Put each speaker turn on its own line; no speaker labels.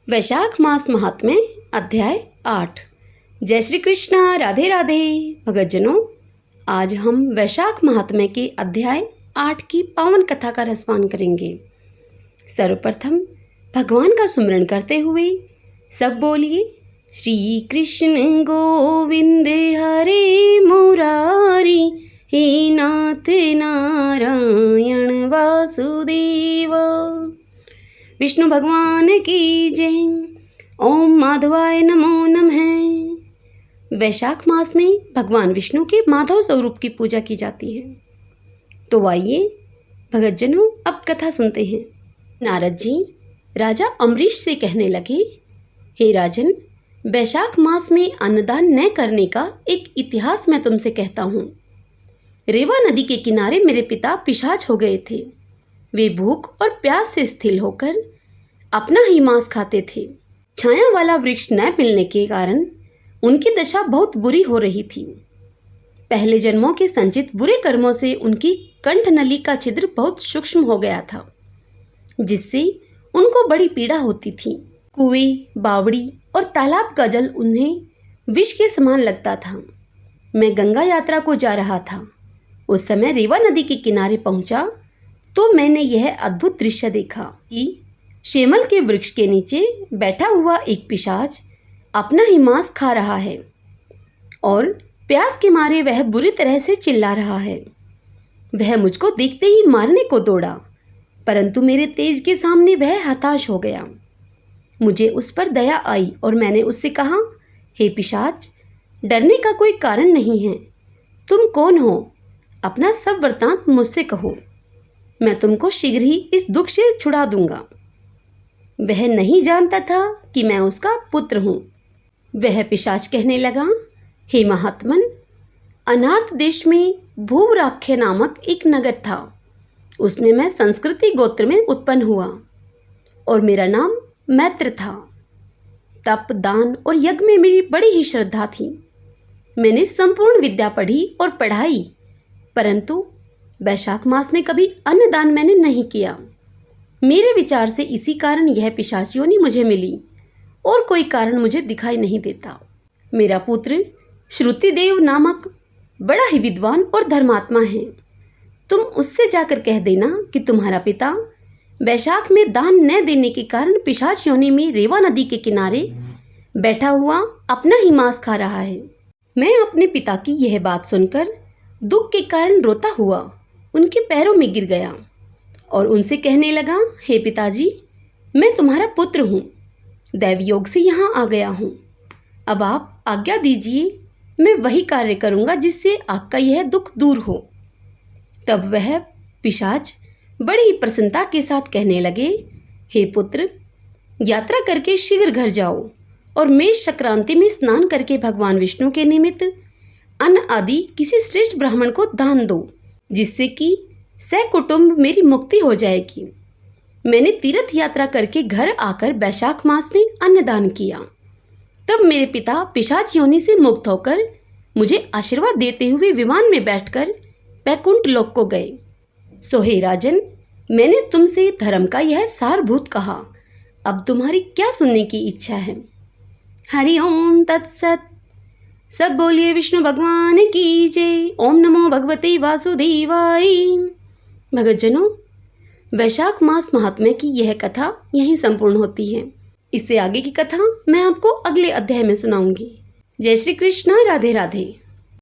वैशाख मास महात्म्य अध्याय 8। जय श्री कृष्णा, राधे राधे। भगतजनों, आज हम वैशाख महात्म्य के अध्याय 8 की पावन कथा का रसपान करेंगे। सर्वप्रथम भगवान का सुमिरन करते हुए सब बोलिए, श्री कृष्ण गोविंद हरे मुरारी, हे नाथ नारायण वासुदेव। विष्णु भगवान की जय। ओम माधवाय नमो नमः। वैशाख मास में भगवान विष्णु के माधव स्वरूप की पूजा की जाती है। तो आइए भगतजनों, अब कथा सुनते हैं। नारद जी राजा अम्बरीश से कहने लगे, हे राजन, वैशाख मास में अन्नदान न करने का एक इतिहास मैं तुमसे कहता हूँ। रेवा नदी के किनारे मेरे पिता पिशाच हो गए थे। वे भूख और प्यास से स्थिर होकर अपना ही मांस खाते थे। छाया वाला वृक्ष न मिलने के कारण उनकी दशा बहुत बुरी हो रही थी। पहले जन्मों के संचित बुरे कर्मों से उनकी कंठ नली का छिद्र बहुत सूक्ष्म हो गया था, जिससे उनको बड़ी पीड़ा होती थी। कुएं, बावड़ी और तालाब का जल उन्हें विष के समान लगता था। मैं गंगा यात्रा को जा रहा था। उस समय रेवा नदी के किनारे पहुंचा तो मैंने यह अद्भुत दृश्य देखा कि शेमल के वृक्ष के नीचे बैठा हुआ एक पिशाच अपना ही मांस खा रहा है और प्यास के मारे वह बुरी तरह से चिल्ला रहा है। वह मुझको देखते ही मारने को दौड़ा, परंतु मेरे तेज के सामने वह हताश हो गया। मुझे उस पर दया आई और मैंने उससे कहा, हे पिशाच, डरने का कोई कारण नहीं है। तुम कौन हो? अपना सब वृत्तांत मुझसे कहो। मैं तुमको शीघ्र ही इस दुख से छुड़ा दूंगा। वह नहीं जानता था कि मैं उसका पुत्र हूँ। वह पिशाच कहने लगा, हे महात्मन, अनार्त देश में भूवराख्य नामक एक नगर था। उसमें मैं संस्कृति गोत्र में उत्पन्न हुआ और मेरा नाम मैत्र था। तप, दान और यज्ञ में मेरी बड़ी ही श्रद्धा थी। मैंने संपूर्ण विद्या पढ़ी और पढ़ाई, परंतु वैशाख मास में कभी अन्नदान मैंने नहीं किया। मेरे विचार से इसी कारण यह पिशाच योनि मुझे मिली और कोई कारण मुझे दिखाई नहीं देता। मेरा पुत्र श्रुतिदेव नामक बड़ा ही विद्वान और धर्मात्मा है। तुम उससे जाकर कह देना कि तुम्हारा पिता वैशाख में दान न देने के कारण पिशाच योनि में रेवा नदी के किनारे बैठा हुआ अपना ही मांस खा रहा है। मैं अपने पिता की यह बात सुनकर दुख के कारण रोता हुआ उनके पैरों में गिर गया और उनसे कहने लगा, हे पिताजी, मैं तुम्हारा पुत्र हूँ। दैव योग से यहाँ आ गया हूँ। अब आप आज्ञा दीजिए, मैं वही कार्य करूँगा जिससे आपका यह दुख दूर हो। तब वह पिशाच बड़ी ही प्रसन्नता के साथ कहने लगे, हे पुत्र, यात्रा करके शीघ्र घर जाओ और मेष संक्रांति में स्नान करके भगवान विष्णु के निमित्त अन्न आदि किसी श्रेष्ठ ब्राह्मण को दान दो, जिससे कि सकुटुंब मेरी मुक्ति हो जाएगी। मैंने तीर्थ यात्रा करके घर आकर वैशाख मास में अन्नदान किया। तब मेरे पिता पिशाच योनि से मुक्त होकर मुझे आशीर्वाद देते हुए विमान में बैठकर वैकुंठ लोक को गए। सो हे राजन, मैंने तुमसे धर्म का यह सारभूत कहा। अब तुम्हारी क्या सुनने की इच्छा है? हरि ओम तत्सत। सब बोलिए विष्णु भगवान की जय। ओम नमो भगवते वासुदेवाय। भगतजनों, वैशाख मास महात्म्य की यह कथा यहीं संपूर्ण होती है। इससे आगे की कथा मैं आपको अगले अध्याय में सुनाऊंगी। जय श्री कृष्ण, राधे राधे।